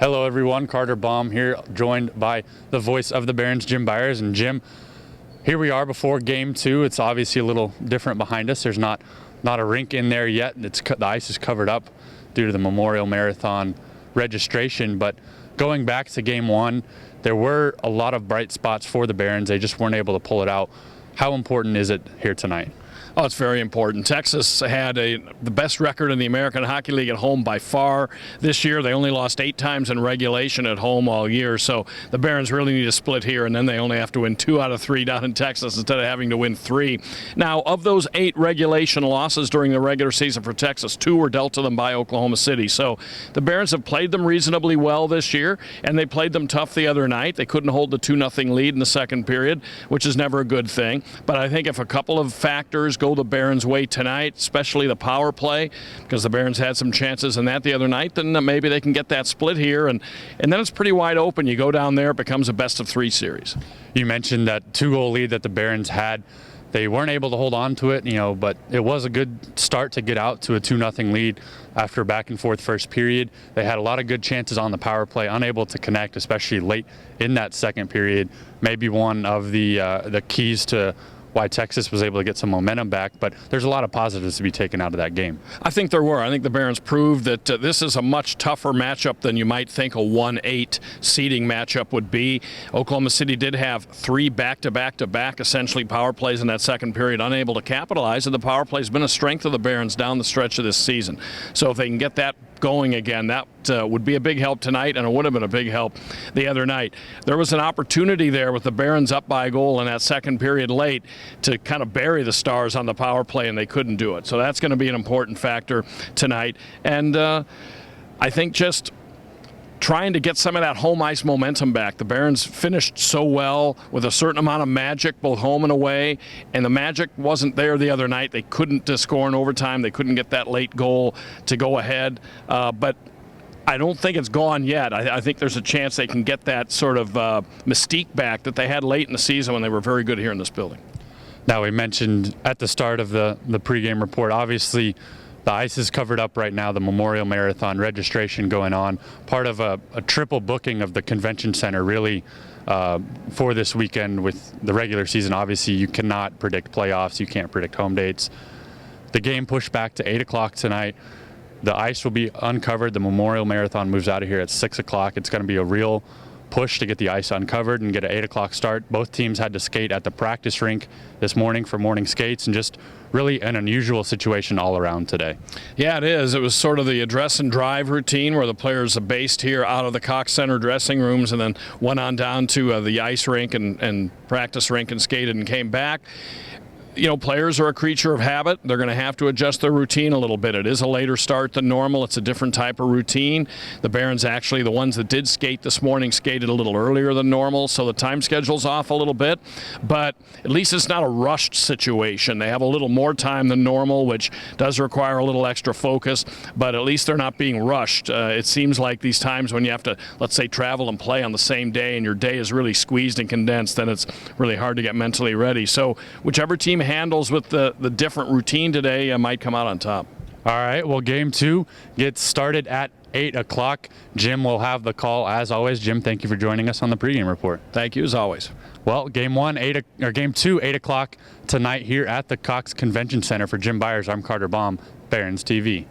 Hello everyone, Carter Baum here, joined by the voice of the Barons, Jim Byers. And Jim, here we are before Game 2. It's obviously a little different behind us. There's not a rink in there yet. The ice is covered up due to the Memorial Marathon registration. But going back to Game 1, there were a lot of bright spots for the Barons. They just weren't able to pull it out. How important is it here tonight? Oh, it's very important. Texas had the best record in the American Hockey League at home by far this year. They only lost 8 times in regulation at home all year, so the Barons really need a split here, and then they only have to win 2 out of 3 down in Texas instead of having to win 3. Now, of those 8 regulation losses during the regular season for Texas, 2 were dealt to them by Oklahoma City. So the Barons have played them reasonably well this year, and they played them tough the other night. They couldn't hold the 2-0 lead in the second period, which is never a good thing. But I think if a couple of factors go the Barons' way tonight, especially the power play, because the Barons had some chances in that the other night, then maybe they can get that split here, and then it's pretty wide open. You go down there, it becomes a best-of-3 series. You mentioned that 2-goal lead that the Barons had. They weren't able to hold on to it, but it was a good start to get out to a 2-0 lead after a back-and-forth first period. They had a lot of good chances on the power play, unable to connect, especially late in that second period. Maybe one of the keys to why Texas was able to get some momentum back, but there's a lot of positives to be taken out of that game. I think there were. I think the Barons proved that this is a much tougher matchup than you might think a 1-8 seeding matchup would be. Oklahoma City did have 3 back-to-back-to-back essentially power plays in that second period, unable to capitalize, and the power play has been a strength of the Barons down the stretch of this season. So if they can get that going again, that would be a big help tonight, and it would have been a big help the other night. There was an opportunity there with the Barons up by a goal in that second period late to kind of bury the Stars on the power play, and they couldn't do it. So that's going to be an important factor tonight. And I think just trying to get some of that home ice momentum back. The Barons finished so well with a certain amount of magic, both home and away, and the magic wasn't there the other night. They couldn't score in overtime. They couldn't get that late goal to go ahead. But I don't think it's gone yet. I think there's a chance they can get that sort of mystique back that they had late in the season when they were very good here in this building. Now, we mentioned at the start of the pregame report, obviously, the ice is covered up right now, the Memorial Marathon registration going on, part of a triple booking of the convention center really for this weekend with the regular season. Obviously, you cannot predict playoffs, you can't predict home dates. The game pushed back to 8 o'clock tonight. The ice will be uncovered. The Memorial Marathon moves out of here at 6 o'clock. It's going to be a real push to get the ice uncovered and get an 8 o'clock start. Both teams had to skate at the practice rink this morning for morning skates, and just really an unusual situation all around today. Yeah, it is. It was sort of the dress and drive routine where the players are based here out of the Cox Center dressing rooms and then went on down to the ice rink and practice rink and skated and came back. Players are a creature of habit. They're going to have to adjust their routine a little bit. It is a later start than normal. It's a different type of routine. The Barons, actually, the ones that did skate this morning, skated a little earlier than normal, so the time schedule's off a little bit. But at least it's not a rushed situation. They have a little more time than normal, which does require a little extra focus, but at least they're not being rushed. It seems like these times when you have to, let's say, travel and play on the same day and your day is really squeezed and condensed, then it's really hard to get mentally ready. So whichever team handles with the different routine today might come out on top. All right, well, Game 2 gets started at 8 o'clock. Jim will have the call as always. Jim, thank you for joining us on the pregame report. Thank you as always. Well, Game 2, 8 o'clock tonight here at the Cox Convention Center. For Jim Byers, I'm Carter Baum, Barons TV.